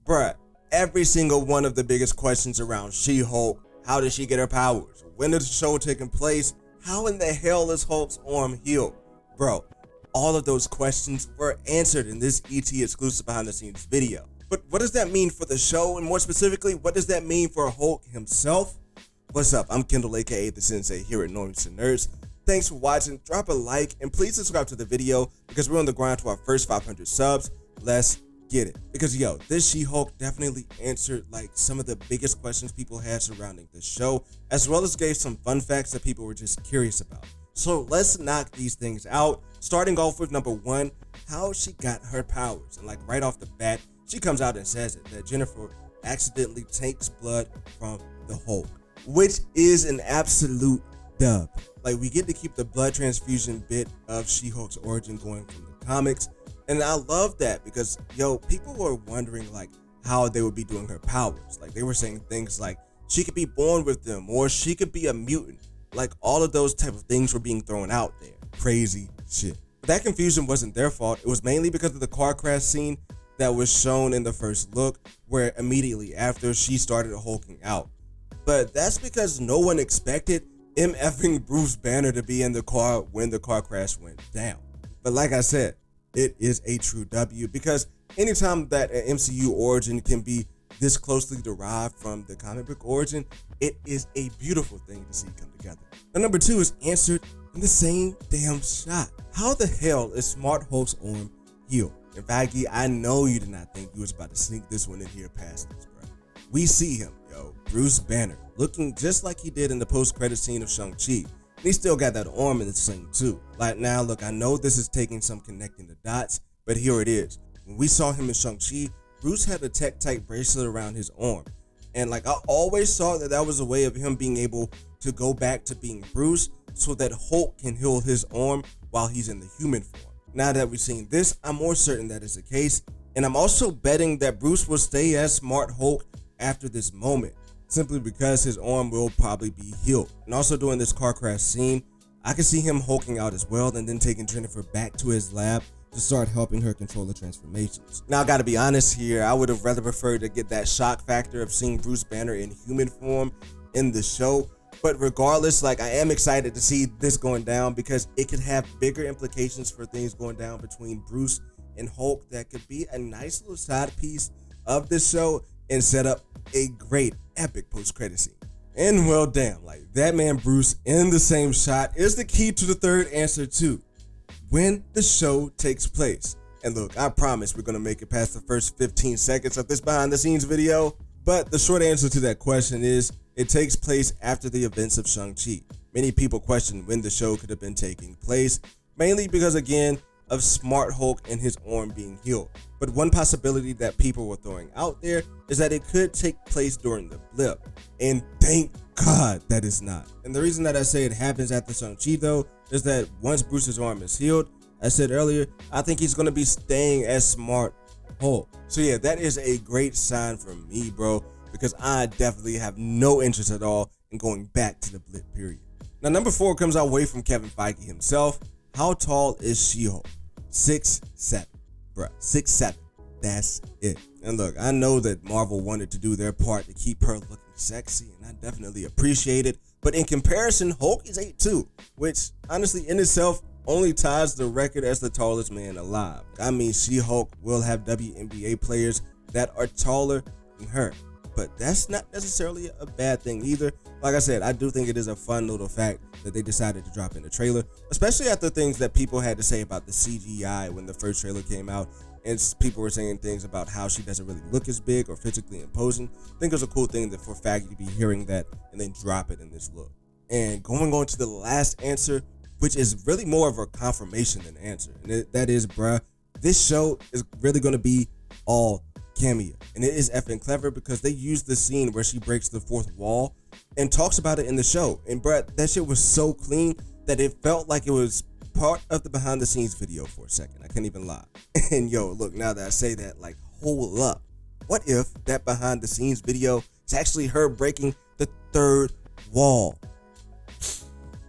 Bruh, every single one of the biggest questions around She-Hulk, how did she get her powers? When is the show taking place? How in the hell is Hulk's arm healed? Bro, all of those questions were answered in this ET exclusive behind the scenes video. But what does that mean for the show? And more specifically, what does that mean for Hulk himself? What's up? I'm Kendall, aka The Sensei, here at Normies and Nerds. Thanks for watching. Drop a like and please subscribe to the video because we're on the grind to our first 500 subs. Let's get it. Because yo, this She-Hulk definitely answered like some of the biggest questions people had surrounding the show, as well as gave some fun facts that people were just curious about. So let's knock these things out. Starting off with number one, how she got her powers. And like right off the bat, she comes out and says it, that Jennifer accidentally takes blood from the Hulk, which is an absolute dub. Like we get to keep the blood transfusion bit of She-Hulk's origin going from the comics. And I love that because, yo, people were wondering like how they would be doing her powers. Like they were saying things like she could be born with them or she could be a mutant. Like all of those type of things were being thrown out there. Crazy shit. But that confusion wasn't their fault. It was mainly because of the car crash scene that was shown in the first look, where immediately after she started hulking out. But that's because no one expected MFing Bruce Banner to be in the car when the car crash went down. But like I said, it is a true W because anytime that an MCU origin can be this closely derived from the comic book origin, it is a beautiful thing to see come together. And number two is answered in the same damn shot. How the hell is Smart Hulk's arm healed? In fact, I know you did not think you was about to sneak this one in here past us, bro. We see him, yo, Bruce Banner, looking just like he did in the post-credit scene of Shang-Chi. And he still got that arm in the sling too. Like now, look, I know this is taking some connecting the dots, but here it is. When we saw him in Shang-Chi, Bruce had a tech-type bracelet around his arm. And like I always thought that was a way of him being able to go back to being Bruce so that Hulk can heal his arm while he's in the human form. Now that we've seen this, I'm more certain that is the case. And I'm also betting that Bruce will stay as Smart Hulk after this moment, simply because his arm will probably be healed. And also during this car crash scene, I can see him hulking out as well and then taking Jennifer back to his lab to start helping her control the transformations. Now I gotta be honest here, I would have rather preferred to get that shock factor of seeing Bruce Banner in human form in the show. But regardless, like I am excited to see this going down because it could have bigger implications for things going down between Bruce and Hulk that could be a nice little side piece of this show and set up a great epic post-credit scene. And well damn, like that man Bruce in the same shot is the key to the third answer too. When the show takes place. And look, I promise we're gonna make it past the first 15 seconds of this behind the scenes video. But the short answer to that question is it takes place after the events of Shang-Chi. Many people question when the show could have been taking place, mainly because again of Smart Hulk and his arm being healed. But one possibility that people were throwing out there is that it could take place during the blip. And thank God that it's not. And the reason that I say it happens after Shang-Chi though is that once Bruce's arm is healed, I said earlier, I think he's gonna be staying as Smart Hulk. So yeah, that is a great sign for me, bro, because I definitely have no interest at all in going back to the blip period. Now number four comes our way from Kevin Feige himself. How tall is She-Hulk? 6'7", bruh, 6'7". That's it. And look, I know that Marvel wanted to do their part to keep her looking sexy, and I definitely appreciate it. But in comparison, Hulk is 8'2", which honestly in itself only ties the record as the tallest man alive. I mean, She-Hulk will have WNBA players that are taller than her, but that's not necessarily a bad thing either. Like I said, I do think it is a fun little fact that they decided to drop in the trailer, especially after things that people had to say about the CGI when the first trailer came out, and people were saying things about how she doesn't really look as big or physically imposing. I think it was a cool thing that for Feige to be hearing that and then drop it in this look. And going on to the last answer, which is really more of a confirmation than an answer, and that is, bruh, this show is really going to be all cameo. And it is effing clever because they used the scene where she breaks the fourth wall and talks about it in the show. And bruh, that shit was so clean that it felt like it was part of the behind the scenes video for a second. I can't even lie. And yo, look, now that I say that, like, hold up. What if that behind the scenes video is actually her breaking the third wall?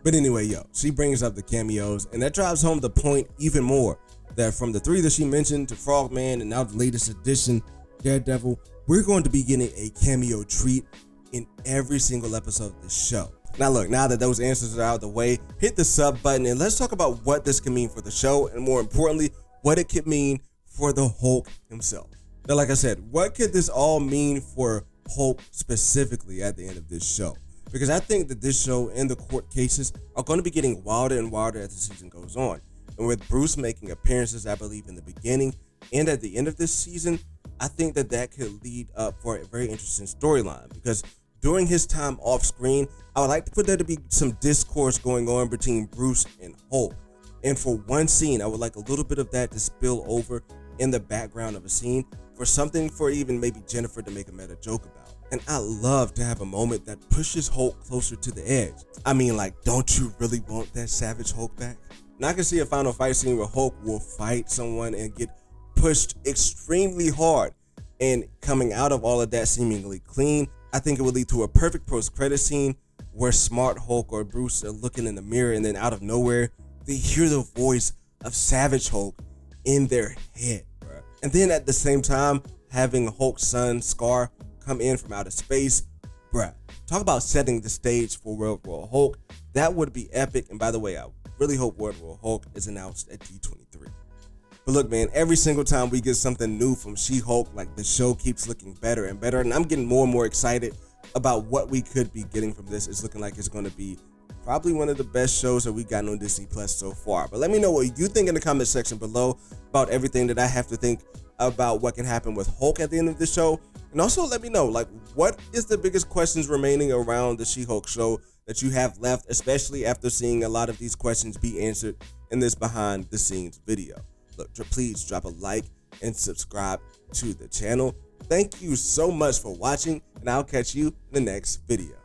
But anyway, yo, she brings up the cameos, and that drives home the point even more that from the three that she mentioned to Frogman and now the latest addition Daredevil, we're going to be getting a cameo treat in every single episode of the show. Now look, now that those answers are out of the way, hit the sub button and let's talk about what this can mean for the show, and more importantly, what it could mean for the Hulk himself. Now, like I said, what could this all mean for Hulk specifically at the end of this show? Because I think that this show and the court cases are going to be getting wilder and wilder as the season goes on. And with Bruce making appearances, I believe, in the beginning and at the end of this season, I think that that could lead up for a very interesting storyline. Because during his time off screen, I would like for there to be some discourse going on between Bruce and Hulk. And for one scene, I would like a little bit of that to spill over in the background of a scene for something for even maybe Jennifer to make a meta joke about. And I love to have a moment that pushes Hulk closer to the edge. I mean, like, don't you really want that Savage Hulk back? Now I can see a final fight scene where Hulk will fight someone and get pushed extremely hard, and coming out of all of that seemingly clean, I think it would lead to a perfect post-credit scene where Smart Hulk or Bruce are looking in the mirror, and then out of nowhere they hear the voice of Savage Hulk in their head, bro. And then at the same time having Hulk's son Scar come in from outer space, bruh. Talk about setting the stage for World War Hulk. That would be epic. And by the way, I really hope World War Hulk is announced at D23. But look, man, every single time we get something new from She-Hulk, like, the show keeps looking better and better, and I'm getting more and more excited about what we could be getting from this. It's looking like it's going to be probably one of the best shows that we've gotten on Disney Plus so far. But let me know what you think in the comment section below about everything that I have to think about what can happen with Hulk at the end of the show. And also let me know, like, what is the biggest questions remaining around the She-Hulk show that you have left, especially after seeing a lot of these questions be answered in this behind the scenes video. Look, please drop a like and subscribe to the channel. Thank you so much for watching, and I'll catch you in the next video.